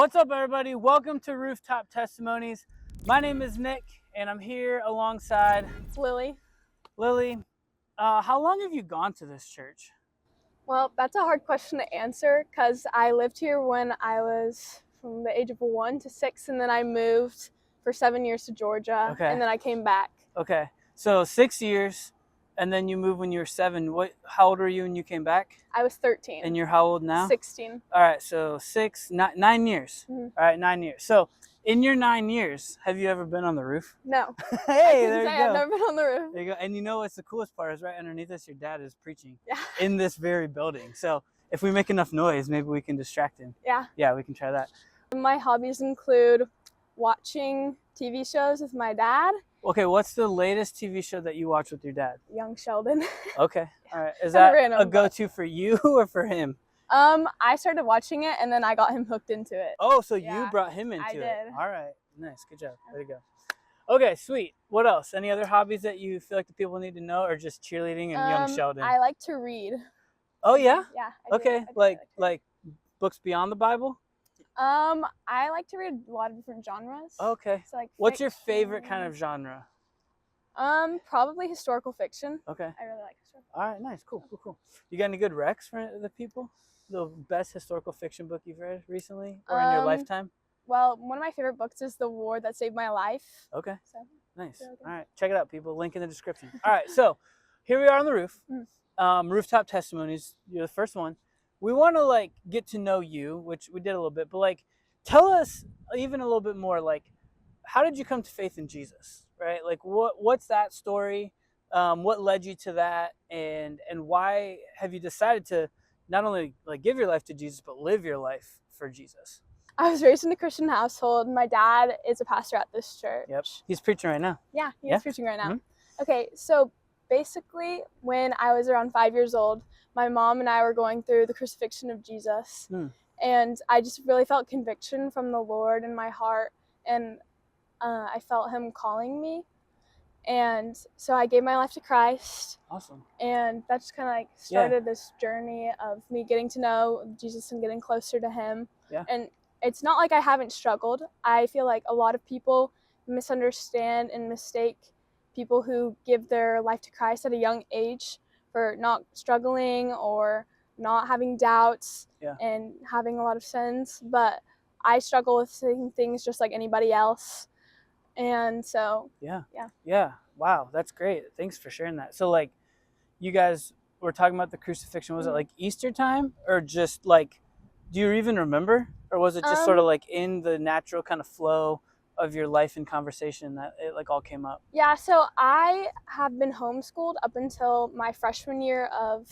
What's up, everybody? Welcome to Rooftop Testimonies. My name is Nick, and I'm here alongside It's Lily. Lily. How long have you gone to this church? Well, that's a hard question to answer because I lived here when I was from the age of 1 to 6, and then I moved for 7 years to Georgia, Okay. and then I came back. Okay, so 6 years, and then you moved when you were 7. How old were you when you came back? I was 13. And you're how old now? 16. All right, so 9 years. Mm-hmm. All right, 9 years. So in your 9 years, have you ever been on the roof? No. Hey, there you go. I've never been on the roof. There you go. And you know what's the coolest part is right underneath us, your dad is preaching Yeah. in this very building. So if we make enough noise, maybe we can distract him. Yeah. Yeah, we can try that. My hobbies include watching TV shows with my dad. Okay, what's the latest TV show that you watch with your dad? Young Sheldon. Okay, all right. Is that random, a go-to for you or for him? I started watching it, and then I got him hooked into it. Oh, so Yeah, you brought him into I it. did. All right, nice, good job. There you go. Okay, sweet. What else? Any other hobbies that you feel like the people need to know, or just cheerleading and Young Sheldon? I like to read. Oh yeah? Yeah. Okay, like books beyond the Bible? I like to read a lot of different genres. Okay. So, like, what's your favorite kind of genre? Probably historical fiction. Okay. I really like historical. All right, nice, cool. You got any good recs for the people? The best historical fiction book you've read recently or in your lifetime? Well, one of my favorite books is The War That Saved My Life. Okay. So, nice. Okay. All right, check it out, people. Link in the description. All right, so here we are on the roof. Rooftop Testimonies. You're the first one. We want to get to know you, which we did a little bit, but tell us even a little bit more. How did you come to faith in Jesus? Right? What's that story? What led you to that, and why have you decided to not only give your life to Jesus but live your life for Jesus? I was raised in a Christian household. My dad is a pastor at this church. Yep. He's preaching right now. Yeah, he's preaching right now. Mm-hmm. Okay, so basically when I was around 5 years old, my mom and I were going through the crucifixion of Jesus. And I just really felt conviction from the Lord in my heart, and I felt him calling me. And so I gave my life to Christ. Awesome. And that just kind of started this journey of me getting to know Jesus and getting closer to him. Yeah. And it's not like I haven't struggled. I feel like a lot of people misunderstand and mistake people who give their life to Christ at a young age for not struggling or not having doubts and having a lot of sins. But I struggle with saying things just like anybody else. And so yeah, wow, that's great. Thanks for sharing that. So you guys were talking about the crucifixion. Was it Easter time, or just do you even remember, or was it just sort of in the natural kind of flow of your life and conversation that it all came up? Yeah, so I have been homeschooled up until my freshman year of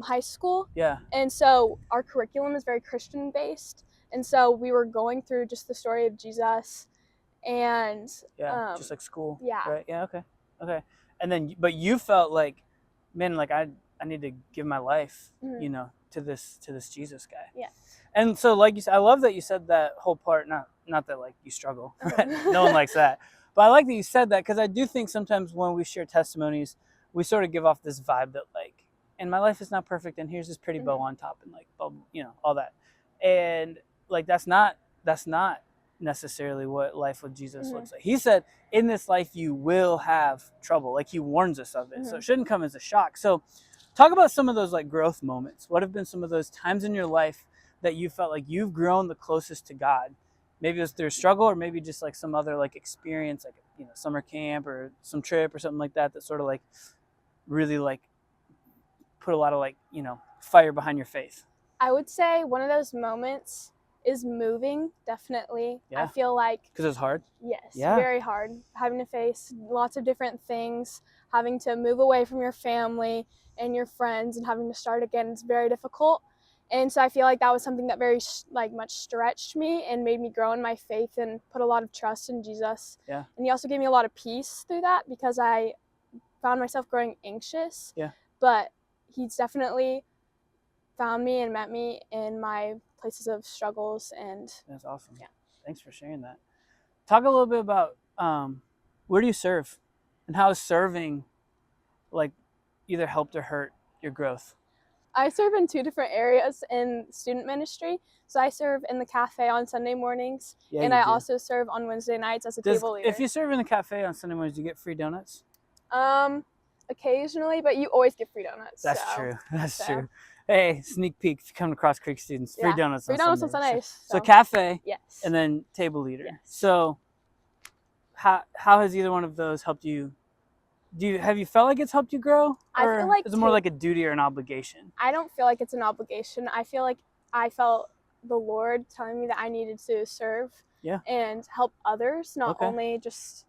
high school. Yeah. And so our curriculum is very Christian based, and so we were going through just the story of Jesus. And just like school. Yeah. Right. Yeah. Okay. And then, but you felt man, I need to give my life, to this Jesus guy. Yeah. And so, you said, I love that you said that whole part. Not that you struggle. Right? No one likes that. But I like that you said that, because I do think sometimes when we share testimonies, we sort of give off this vibe that and my life is not perfect, and here's this pretty bow on top, and all that, and that's not necessarily what life with Jesus looks like. He said, in this life you will have trouble. He warns us of it. So it shouldn't come as a shock. So talk about some of those growth moments. What have been some of those times in your life that you felt like you've grown the closest to God? Maybe it was through a struggle, or maybe just some other experience, summer camp or some trip or something like that, that sort of really put a lot of fire behind your faith. I would say one of those moments is moving, definitely. Yeah. I feel like because it was hard. Yes, very hard. Having to face lots of different things, having to move away from your family and your friends, and having to start again. It's very difficult. And so I feel like that was something that very much stretched me and made me grow in my faith and put a lot of trust in Jesus. Yeah. And he also gave me a lot of peace through that, because I found myself growing anxious. Yeah. But he's definitely found me and met me in my places of struggles. And that's awesome. Yeah. Thanks for sharing that. Talk a little bit about where do you serve, and how is serving either helped or hurt your growth? I serve in 2 different areas in student ministry. So I serve in the cafe on Sunday mornings, Yeah, and you I do. also serve on Wednesday nights as a table leader. If you serve in the cafe on Sunday mornings, do you get free donuts? Occasionally, but you always get free donuts. That's so, true. That's so. true. Hey, sneak peek if you come to CrossCreek students. Free Yeah, donuts free on donuts Sundays. on Sundays. So cafe Yes. and then table leader. Yes. So how has either one of those helped you? Have you felt like it's helped you grow? I feel Or like is it more like a duty or an obligation? I don't feel like it's an obligation. I feel like I felt the Lord telling me that I needed to serve Yeah. and help others, not Okay. only just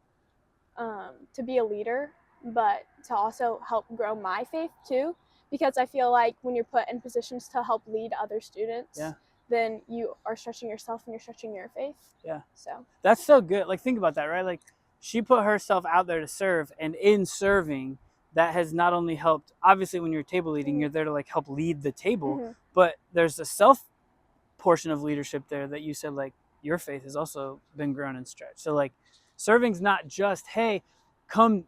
to be a leader, but to also help grow my faith too. Because I feel like when you're put in positions to help lead other students, Yeah. then you are stretching yourself and you're stretching your faith. Yeah. So That's so good. Like, think about that, right? Like, she put herself out there to serve, and in serving, that has not only helped, obviously when you're table leading, you're there to like help lead the table, but there's a self portion of leadership there that you said, like, your faith has also been grown and stretched. So like, serving's not just, hey, come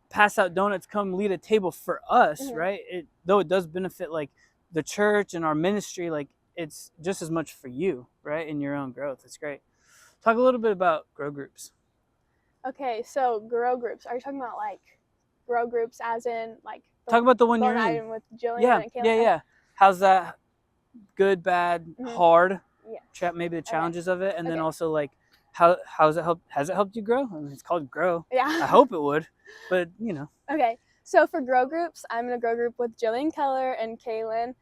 pass out donuts, come lead a table for us, right? Though it does benefit like the church and our ministry, like it's just as much for you, right? In your own growth. It's great. Talk a little bit about grow groups. Okay, so grow groups. Are you talking about like grow groups as in like Talk about the one you're in with Jillian and Kayla? Yeah. How's that? Good, bad, hard? Yeah. Maybe the challenges of it, and then also like how's it helped? Has it helped you grow? I mean, it's called grow. Yeah. I hope it would, but you know. Okay, so for grow groups, I'm in a grow group with Jillian Keller and Kaylin,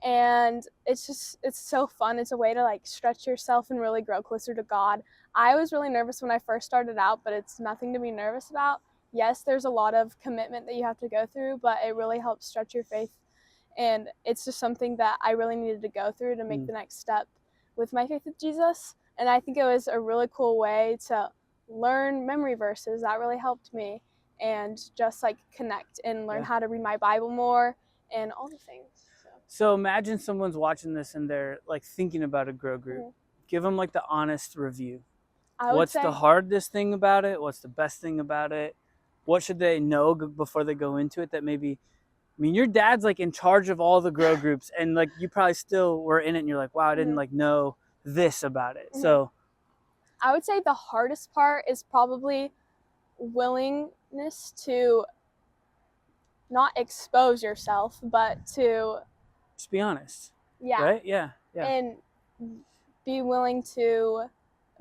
and it's so fun. It's a way to like stretch yourself and really grow closer to God. I was really nervous when I first started out, but it's nothing to be nervous about. Yes, there's a lot of commitment that you have to go through, but it really helps stretch your faith, and it's just something that I really needed to go through to make the next step with my faith with Jesus. And I think it was a really cool way to learn memory verses. That really helped me, and just like connect and learn how to read my Bible more and all the things. So imagine someone's watching this and they're like thinking about a grow group. Give them like the honest review. What's the hardest thing about it? What's the best thing about it? What should they know before they go into it that maybe, I mean, your dad's like in charge of all the grow groups, and like you probably still were in it and you're like, wow, I didn't like know this about it. So I would say the hardest part is probably willingness to not expose yourself, but to just be honest. Yeah. Right? Yeah. Yeah. And be willing to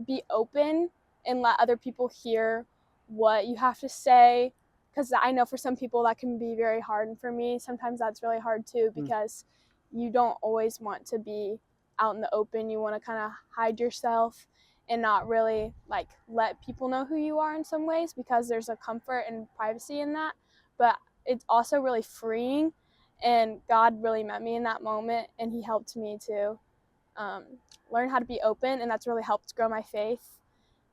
be open and let other people hear what you have to say. Because I know for some people that can be very hard. And for me, sometimes that's really hard too, because you don't always want to be out in the open. You want to kind of hide yourself and not really like let people know who you are in some ways, because there's a comfort and privacy in that. But it's also really freeing. And God really met me in that moment, and he helped me to learn how to be open, and that's really helped grow my faith.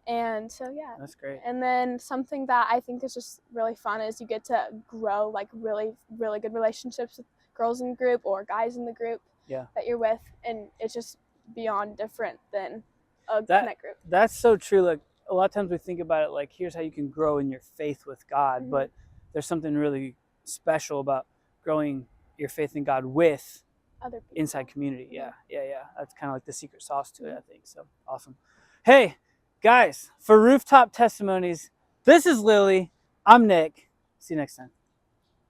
And so, yeah. That's great. And then something that I think is just really fun is you get to grow like really, really good relationships with girls in the group or guys in the group that you're with, and it's just beyond different than a connect group. That's so true. Like a lot of times we think about it like, here's how you can grow in your faith with God, but there's something really special about growing your faith in God with other people. Inside community. Yeah. That's kind of like the secret sauce to it, I think. So awesome. Hey, guys, for Rooftop Testimonies, this is Lily. I'm Nick. See you next time.